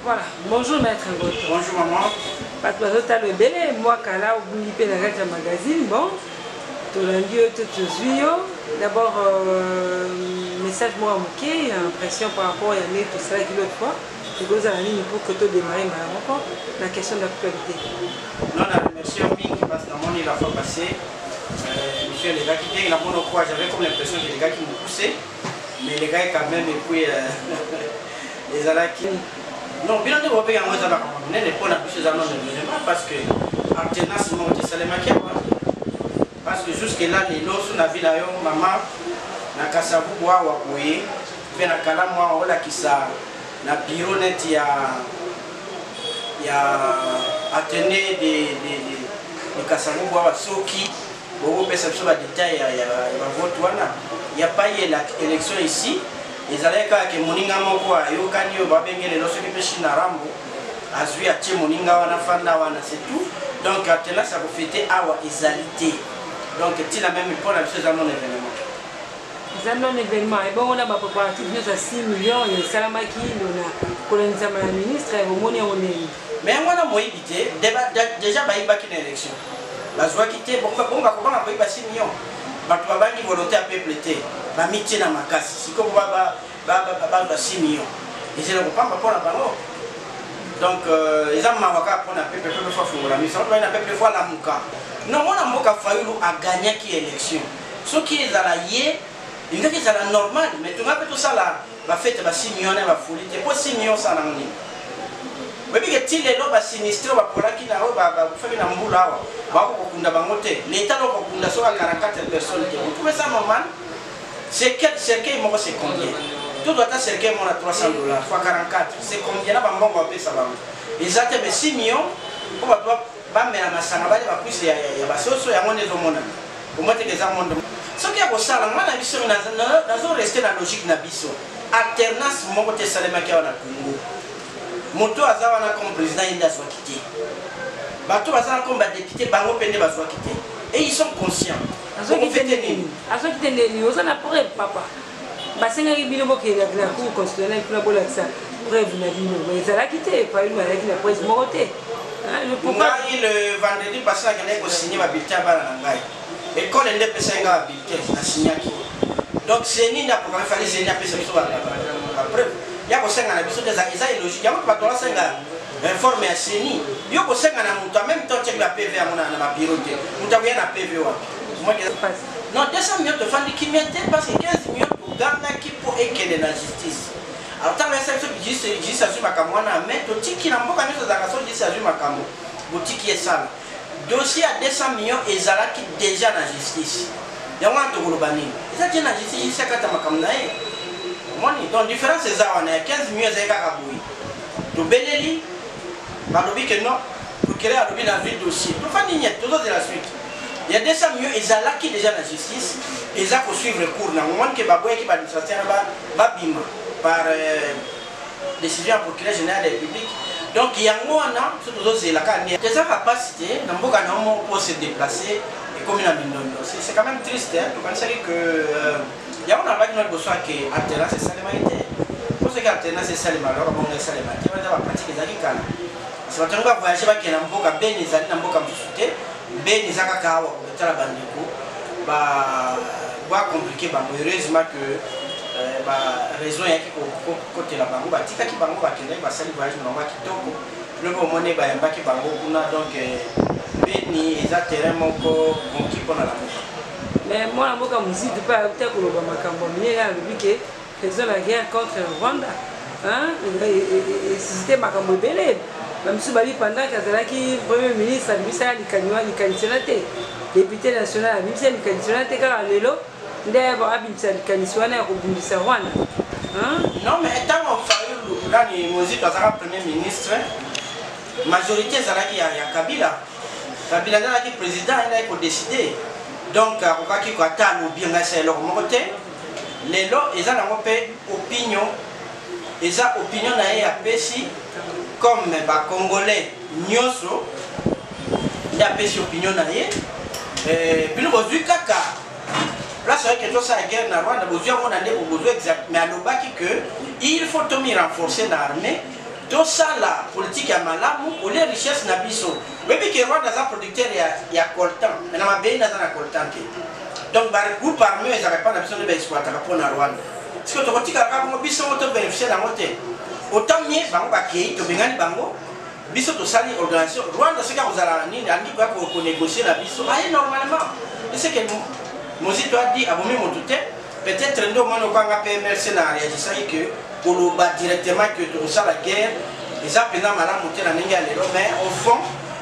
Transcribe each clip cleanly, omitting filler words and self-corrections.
Voilà. Bonjour maître Ngoto. Bonjour maman. Patouazo talo belé moi kala au bungipe na kati magazine bon. Tolandi tout zuyo. D'abord message moi moké, impression par rapport à l'année tout ça qui l'autre fois. C'est que vous allez pour que tout démarrer ma la question d'actualité. Non, on a remercié Omi qui passe dans mon île la fois passée. Monsieur les gars qui viennent, il a bon au quoi, j'avais comme l'impression que les gars qui m'ont poussé. Mais les gars quand même et puis les alaki. Non, bien entendu, on va payer en mode à la commune. Ne pas la plus anonyme parce que alternance monte ça les maquille. Parce que jusque là les lots sur la ville à maman na kasavu bois wa boye fait na kala moi on la qui ça na bureau net ya attener des kasavu bois soki bon perception ba détail ya vote wana il y a pas eu l'élection ici les allez que moninga moko yo kanyo ba bengele loso ki peshi na rambo azui a tie moninga wana fanda wana c'est tout donc atela ça vous fêter awa égalité donc il a même pour la chose à mon événement. C'est un événement et bon on a ma préparatif de 6 millions et salamaki on a colonisé ma ministre et au monnaie on est mais moi na moi éviter déjà ba ibaki na élection la joie quitter pourquoi bon ba comment ba 6 millions ba to ba ni volonté à peuple té ba mitié na makasi siko ba 6 millions et je ne comprends pas pour la bango donc les hommes mawaka pour na peuple fois fongola mais ça doit na peuple fois la muka non mon amour a fallu à gagner qui élection ce qui est à la yé il dit que c'est normal mais tu vas tout ça là va faire 6 millions va folie c'est pas 6 millions ça n'en est mais bien que les lois sinistre va pour la qui n'a pas faire une amboula va kunda bangote l'état lo kunda so 44 personnes vous trouvez ça normal c'est quel cercueil moi c'est combien tout doit être cercueil moi à $300 fois 44 c'est combien là bambon va payer ça va exactement 6 millions on va ba mena masanga ba ba puisi ya basoso ya ngone zomona omote ke za monde soki ya kosala ngana biso na zo rester na logique na biso alternance moko te salema ki wana Congo moto azawa na comme président inda soit quitté bato bazana comme ba député bango pende ba soit quitté et ils sont conscients azo quitté ni ozana preuve papa basenga bino boke la cour constitutionnelle pour la bolaksa preuve na bino mais ça la quitté pas une maladie la presse moroté. Le vendredi passé, je suis signé ma bulletin à Barangai. L'école est dépassée à bulletin à signer. Donc, c'est ni pour qu'il fallait signer à la preuve. Il y a aussi un épisode des logique. Il y a pas de réforme à signer. Il y a aussi un même temps que la PV à mon bureau. Nous avons un PV. Non, 200 millions de femmes qui m'étaient parce que 15 millions pour gagner qui pour équilibrer la justice. Alors, tant que les justice à ma camouana, mais tout qui n'a pas de justice à ma camou, boutique qui est sale. Dossier à 200 millions et Zala qui déjà dans la justice. Il y a un peu de banni. Et ça, c'est la justice, c'est quand ma camounaï. Donc, différence c'est ça, on a 15 millions de Kabouy. De Beléli, par le que non, pour créer un lobby dans le dossier. Tout le monde tout de la suite. Il y a 200 millions et Zala qui déjà dans la justice. Et ça, il faut suivre le cours. Dans le moment que Baboué qui va l'administration, va bimba. Par décision du procureur général de la République. Donc, il y a un an, c'est la capacité pour se déplacer et comme il a mis c'est quand même triste. Tu penses que il y a un besoin que l'alternance est salémité. Pour ce qui est l'alternance est salémité, alors on est salémité, on va pratiquer les alicans. Si on va voyager, il y a un peu de bénis, il y a un peu de souté, bénis, il y a un peu de bandeko, va compliquer, heureusement que raison est que côté la bango batika ki bango bakende basali voyage na bango kitoko le bon monnaie ba yamba ki bango kuna donc beni eza terrain moko conquis pour la moka mais moi la moka musique pas peut-être ko ba makambo minera le biké faisant la guerre contre Rwanda hein et c'était makambo belé même si bali pendant kazalaki premier ministre abisa likanywa likansionate député national abisa likansionate ka lelo ndebo abisa likanisiwana ya kubundisa Rwanda non mais étant au fayu là ni musique azaka premier ministre majorité zalaki ya Kabila là qui président il a ko décider donc akokaki ko atano bien ngasa eloko moko te lelo eza nango pe opinion eza opinion na ye ya pesi comme ba congolais nyoso ya pesi opinion na ye bino bozui kaka là c'est vrai que tout ça la guerre na Rwanda besoin on a besoin exact mais alobaki que il faut renforcer l'armée tout ça la politique ya malamu ou les richesses na biso même que Rwanda za producteur ya coltan mais na mabei na za na coltan te donc ba groupe armé ils n'arrivent pas na biso de exploiter pour na Rwanda parce que to kotika ka ko biso to bénéficier na moté autant mieux bango ba kei to bengani bango biso to sali organisation Rwanda c'est quand vous allez ni andi ba ko négocier na biso ay normalement c'est que Mozito a dit abomé mon tout peut-être ndo mano kwa nga PML scénario ça que pour le bas directement que tout ça la guerre les a pendant malamu te na ndenge ya lelo mais au fond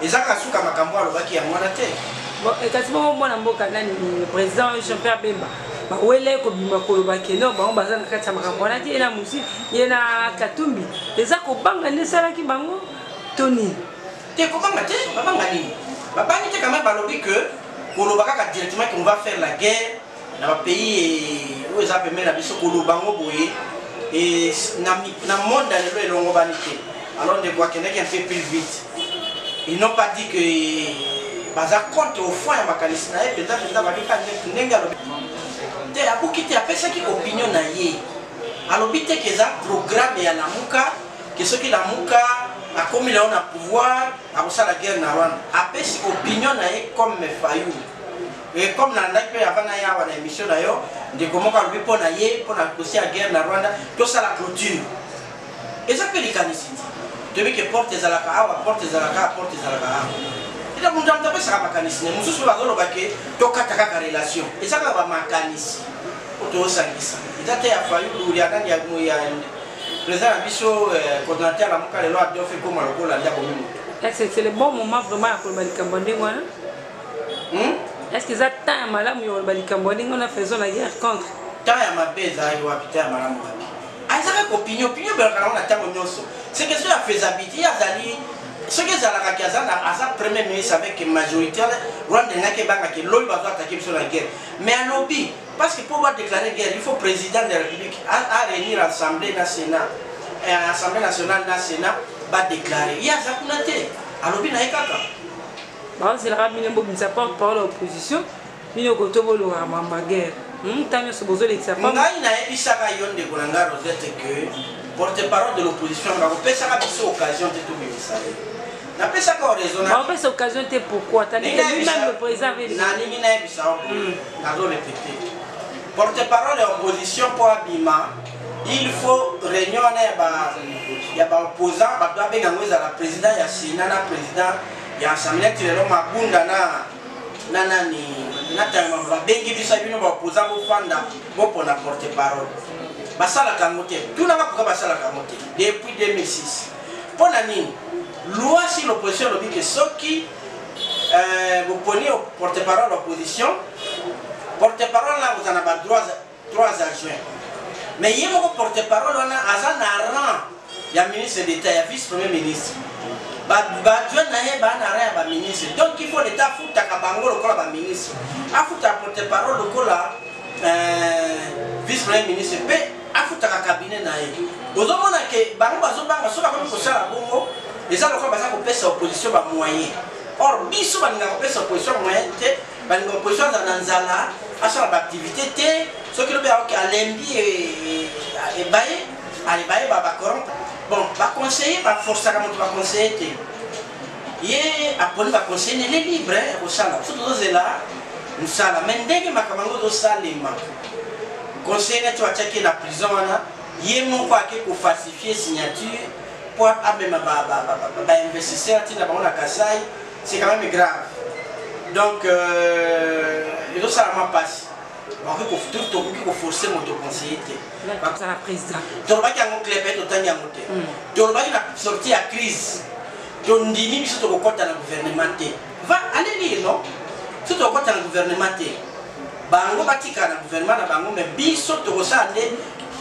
les a kasuka makambo alobaki ya mwana te bon et kasi mo mwana mboka nani président Jean-Pierre Bemba ba wele ko bima ko lobaki no ba baza na kati ya makambo na ti na musi yena Katumbi les a ko banga ne sala ki bango Tony te ko banga te babanga ni babangi te quand même balobi que ko lobaka directement qu'on va faire la guerre dans le pays où ils appellent la biso ko lobango boye et na monde dans le longo banité alors de voir qu'il y a un peu plus vite ils n'ont pas dit que baza compte au fond ya makanisi na peut-être peut-être ba ka ndenga te abuki te apesa ki opinion na ye alobi te que ça programme ya lamuka que ce qui lamuka a comme il a un pouvoir à la guerre na Rwanda apesa opinion na ye comme Fayulu et comme na ndaki pe avant na ya wana émission na yo de comment ka lobi pona ye pona aussi la guerre na Rwanda to ça la clôture et ça que les canisiti depuis que porte ezalaka awa porte ezalaka porte ezalaka et donc on a ça ba kanisi ne mususu ba zolo bake to kataka ka relation et ça ka ba makanisi to sangisa idate ya Fayulu ya ndani ya président biso coordinateur la muka lelo adio fait comme lokola ndia bomi c'est le bon moment vraiment pour Balikambo ndengwana est-ce qu'ils attendent malamu yo Balikambo ndengwana faisons la guerre contre ta ya mabeza yo habiter malamu aizaka opinion belkana on attend nyonso c'est question ya faisabilité ya zali ce que ça la kazana asa premier ministre avec majorité Rwanda ngake banga ke loyi bazo attaquer biso la guerre mais à lobby parce que pour déclarer guerre il faut président de la République à réunir l'Assemblée nationale et l'Assemblée nationale na Sénat va déclarer ya za kunate à lobby na ekaka bah c'est la rabine mbo bisa porte-parole opposition bino kotobolo ma guerre tanyo so bozo lekisa pas ngai na ebisaka yonde kolanga Rosette que porte-parole de l'opposition va pesa ka biso occasion de tout ministère na pesa ka raisonnable on pesa occasion te pourquoi tandis que lui-même le président avait na ningi na ebisa na zo répéter porte-parole de l'opposition pour abima il faut réunion ya ba opposant ba doit benga ngweza la président ya Sénat na président ya assemblée tirelo mabunda na nani na tama ba bengi bisa bino ba opposant bo fanda bo pona porte-parole basala kangote tout na ka basala kangote depuis 2006 pona nini loi si l'opposition le dit que ceux qui vous prenez au porte-parole de l'opposition porte-parole là vous en avez trois adjoints mais il y a un porte-parole on a azan rang il y a ministre d'État il y a vice-premier ministre adjoint na ye ba na rang ba ministre donc il faut l'état futa ka bango lokola ba ministre afuta porte-parole lokola vice-premier ministre pe afuta ka cabinet na ye ozomona ke bango bazobanga soka ba ko sala bongo les gens qui ont fait opposition à moyen. Or, biso balinga kopesa opposition moyen te, balinga opposition dans Nanzala, à son activité, ce qui le fait à l'embi et baye, à baye baba coron. Bon, va conseiller, va forcer à monter, va conseiller te. Yé, après va conseiller, les libres, au sala. Tout le là, nous sala. Mais dès que ma camarade au salima, conseiller, tu vas checker la prison, yé mon quoi que falsifier signature. Pour même investisseurs qui n'ont pas Kassai, c'est quand même grave. Donc, il faut ça passe. Il faut forcer mon conseiller. C'est la présidente. Tu vas qui a un club et tu as monté. Tu vas qui a sorti à crise. Tu as dit que tu as compté dans le gouvernement. Va, allez lire, non? Tu as compté dans le gouvernement. Bango batika na gouvernement na bango mais biso to kosande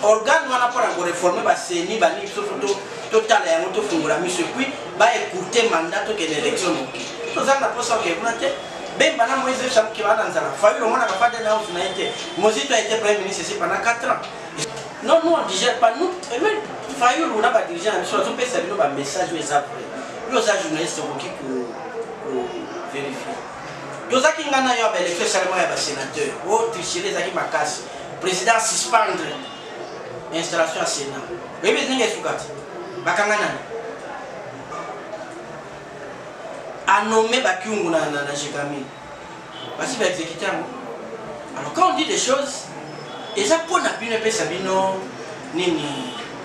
organe wana pour réformer ba seni ba ni photo total ya moto fungula monsieur puis ba écouter mandat que l'élection ok to za na posa ke bunate bemba na Moïse Cham ki bana nzala Fayulu mona ka fada na na été Mozito a été premier ministre ici pendant 4 ans non nous on digère pas nous même Fayulu na ba dirigeant so to pesa bino ba message aux après yo za journaliste ko vérifier Dozaki ngana yo ba élection seulement ya ba sénateur o tricher les aki makasi président suspendre installation à Sénat. Oui, mais c'est ce que bakangana a nommé Bakiungu na Jegamine. Parce qu'il va exécuter. Alors quand on dit des choses, et ça pour n'appuyer pas Sabino, ni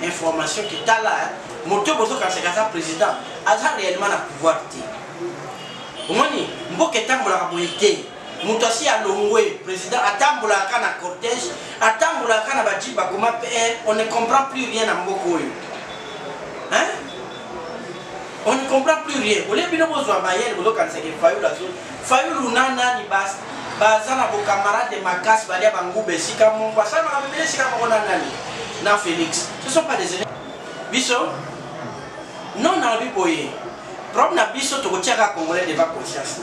information qui est là, moto bozo quand c'est ça président, a réellement le pouvoir. Au moins ni, mboke tambola kaboité, mutasi a longwe président atambola kana cortège, atambola kana bajiba comment on ne comprend plus rien à mboko. Hein? On ne comprend plus rien. Au lieu de nous voir Mayel, vous quand c'est que Fayou la zone, Fayou Lunana ni bas, bazana vos camarades de Makas, Badia Bangou, Bessika, mon passage, on a vu les Nani, na Félix. Ce ne sont pas des ennemis. Bisso, non, on a vu pour eux. Problème na Bisso, tu retiens à Congolais de pas conscience.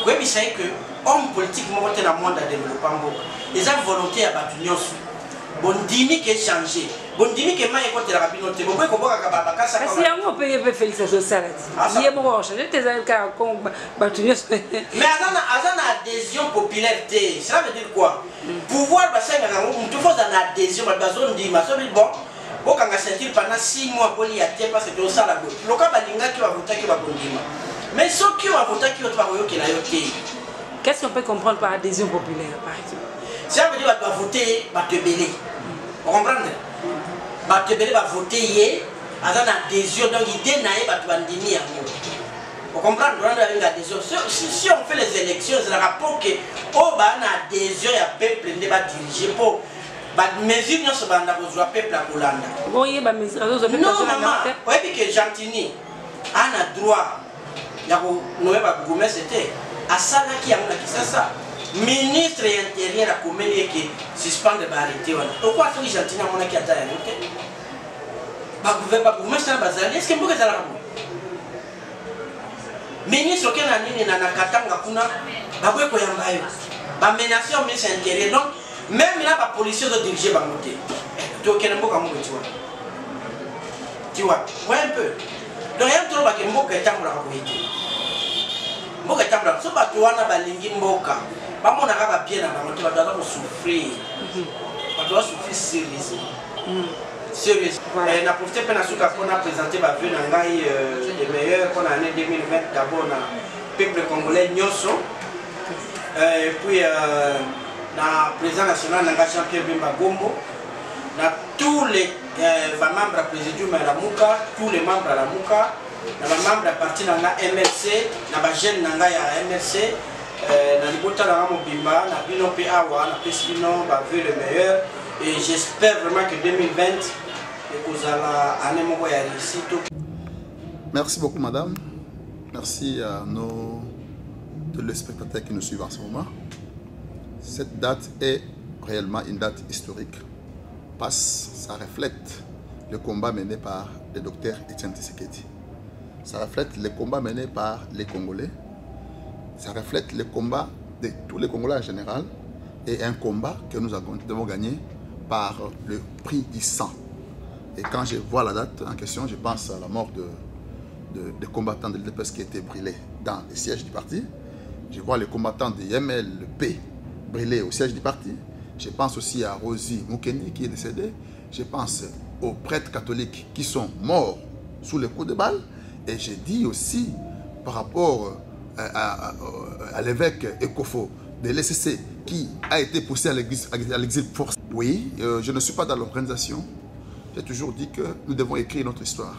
Vous savez que homme politique, moi, dans le monde à développer, ils ont volonté à battre l'union. Bon dimi qui est changé. Bon dimi qui est mal écouté la rapidité. Bon quoi qu'on voit qu'à Babaka ça. Si on peut payer Félix à ça. Il y a mon changer tes cas comme battu. Mais azana adhésion populaire té. Ça veut dire quoi? Pouvoir passer à on te faut une adhésion à besoin de ma so bon. Bon quand on sentir pendant 6 mois pour y aller parce que ça la go. Le cas balinga qui va voter qui va bondima. Mais ceux qui vont voter qui va voter qui la yoté. Qu'est-ce qu'on peut comprendre par adhésion populaire par exemple? Ça veut dire que tu vas voter, tu vas te belé. Vous comprenez? Tu vas te belé, tu vas voter, tu as une adhésion, donc l'idée n'est pas de bandiner. Vous comprenez? Si on fait les élections, c'est le rapport que on a une adhésion et un peuple qui va diriger pour mesure nous sommes dans le peuple à Hollande. Oui, mais mesure non, maman, vous voyez que Gentini a droit, nous avons c'était à ça qui a ça. Ministre intérieur a commis qui suspend de barrité. Pourquoi est-ce que Gentini a mon qui a taillé? Est-ce que vous avez ministre qui a dit na katanga kuna babwe ko yambayo ba menacer au ministre intérieur donc même là ba policier de diriger ba moté to kena mboka mo tu vois ouais un peu donc yam trop ba ke mboka tambula ko hiti mboka tambula so ba to wana ba lingi mboka ba mona ka ba bien na ba moté ba doit souffrir ba doit souffrir sérieusement sérieux. On a profité pour nous présenter ma vue des meilleurs pour l'année 2020 d'abord dans le peuple congolais Nyoso. Et puis dans le président national Jean-Pierre Bemba Gombo. Dans tous les membres du présidium de la Mouka, tous les membres de la Mouka, dans les membres du parti de la MLC, dans les jeunes de la MLC, dans les bouts de la Mobimba, dans les Bino Péawa, dans les Pessino, dans le meilleur. Et j'espère vraiment que 2020, merci beaucoup madame, merci à nos téléspectateurs qui nous suivent en ce moment. Cette date est réellement une date historique parce que ça reflète le combat mené par le docteur Etienne Tshisekedi. Ça reflète le combat mené par les Congolais. Ça reflète le combat de tous les Congolais en général et un combat que nous devons gagner par le prix du sang. Et quand je vois la date en question, je pense à la mort de combattants de l'UDPS qui étaient brûlés dans le siège du parti. Je vois les combattants de MLP brûlés au siège du parti. Je pense aussi à Rosie Moukendi qui est décédée. Je pense aux prêtres catholiques qui sont morts sous les coups de balle. Et je dis aussi par rapport à l'évêque Ekofo de l'ECC qui a été poussé à l'exil forcé. Oui, je ne suis pas dans l'organisation. J'ai toujours dit que nous devons écrire notre histoire.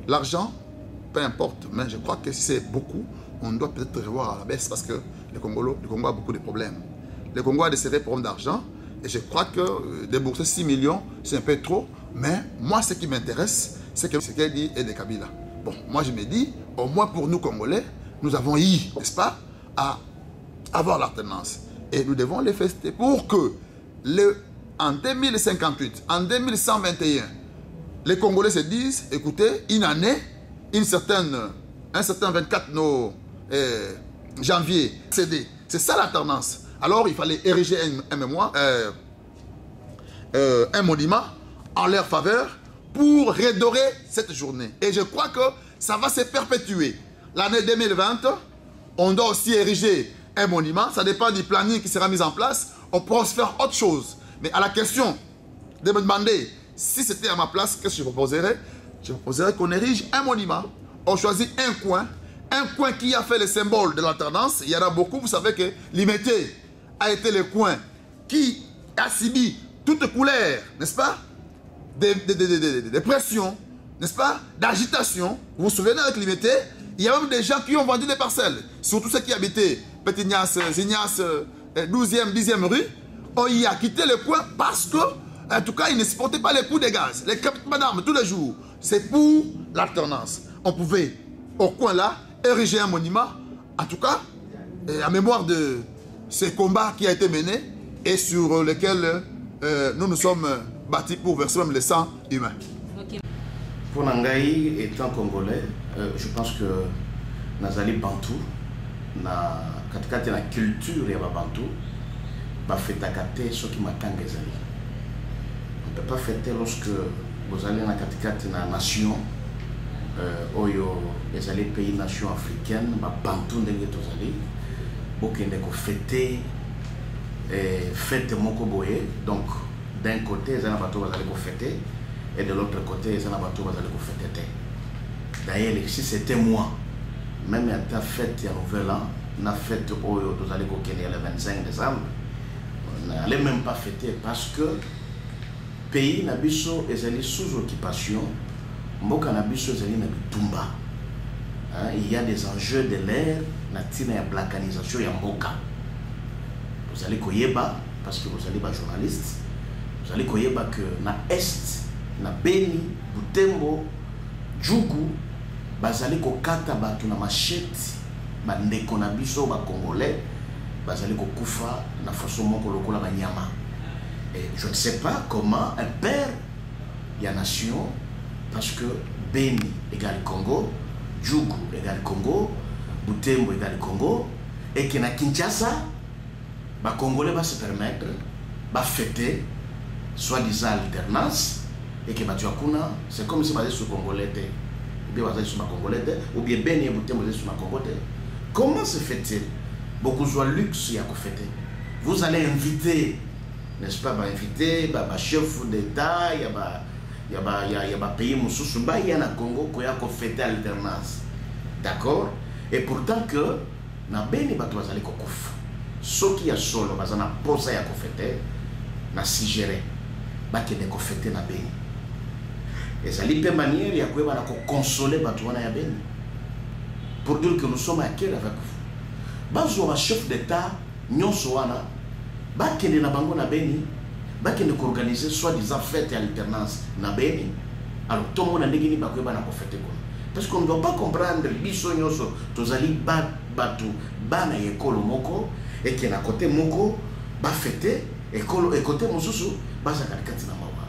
L'argent, peu importe, mais je crois que si c'est beaucoup, on doit peut-être revoir à la baisse parce que le Congo a beaucoup de problèmes. Le Congo a des sérieux problèmes d'argent et je crois que débourser 6 millions, c'est un peu trop. Mais moi, ce qui m'intéresse, c'est que ce qu'elle dit est de Kabila. Bon, moi je me dis, au moins pour nous Congolais, nous avons eu, n'est-ce pas, à avoir l'alternance. Et nous devons les fester pour que en 2058, en 2121, les Congolais se disent, écoutez, une année, un certain 24 janvier, c'est ça l'alternance. Alors il fallait ériger un mémoire, un monument en leur faveur pour redorer cette journée. Et je crois que ça va se perpétuer. L'année 2020, on doit aussi ériger un monument. Ça dépend du planning qui sera mis en place. On pourra se faire autre chose. Mais à la question de me demander si c'était à ma place, qu'est-ce que je proposerais? Je proposerais qu'on érige un monument. On choisit un coin, un coin qui a fait le symbole de l'alternance. Il y en a beaucoup. Vous savez que Limete a été le coin qui a subi toutes couleurs, n'est-ce pas, de pression, n'est-ce pas, d'agitation. Vous vous souvenez avec Limete, il y a même des gens qui ont vendu des parcelles, surtout ceux qui habitaient Petit-Nias, Zignas, 12e, 10e rue. On y a quitté le coin parce que, en tout cas, ils ne supportaient pas les coups de gaz, les captements d'armes tous les jours. C'est pour l'alternance. On pouvait, au coin là, ériger un monument, en tout cas, en mémoire de ces combats qui a été mené et sur lesquels nous nous sommes battus pour verser même le sang humain. Okay. Pour Nangaï, étant congolais, je pense que Nazali Bantou, na katikati na culture ya Bantou, ba fetakate ce qui m'attend ezali. On ne peut pas fêter lorsque vous allez na katikati na nation, oyo ezali pays nation africaine, ba Bantou ndenge tozali, bokende ko fêter fête moko boye. Donc d'un côté ezana bato bazali ko fêter et de l'autre côté ezana bato bazali ko fêter. D'ailleurs si c'était moi, même à ta fête ya nouvel an, na fête oyo tozali ko kenya le 25 décembre, on n'allait même pas fêter parce que pays na biso ezali sous occupation, mboka na biso ezali na bitumba. Il y a des enjeux de l'ère na tina ya balkanisation ya mboka. Vous allez koyeba parce que vous allez ba journaliste, vous allez koyeba que na est, na Beni, Butembo, Djougou, bazali ko kata batu na machette, ba ndeko na biso ba congolais, bazali ko kufa na façon moko lokola ba nyama. Et je ne sais pas comment un père y a nation, parce que Beni égale Congo, Djougou égale Congo, Butembo égale Congo, et que na Kinshasa, les Congolais vont se permettre de fêter soi-disant alternance et que c'est comme si on sur Congolais ou bien sur Congolais ou bien Beni et Butembo sur Congolais. Comment se fait-il? Beaucoup de luxe y a fêter. Vous allez inviter, n'est-ce pas, inviter le chef d'État, il y a pays Moussous, il y a un Congo qui a fêté alternance. D'accord? Et pourtant que na Beni bato bazali kokufa. Ce qui est solo, parce qu'on a posé à fêter, na sigéré, qui est fêté na Beni. Et ça lui permet manière, il y a quoi consoler Batouana ya Beni. Pour dire que nous sommes à quel avec vous. Bazo un chef d'État, Nyon Soana, qui est na bango na Beni, qui est organiser soi-disant fête et alternance na Beni. Alors tout le monde a dit qu'il y a quoi fêter. Parce qu'on ne doit pas comprendre biso nyoso, tozali batu bana yekolo moko. Et qui est à côté moko ba fêter et côté mosusu ba za katikati na mawa.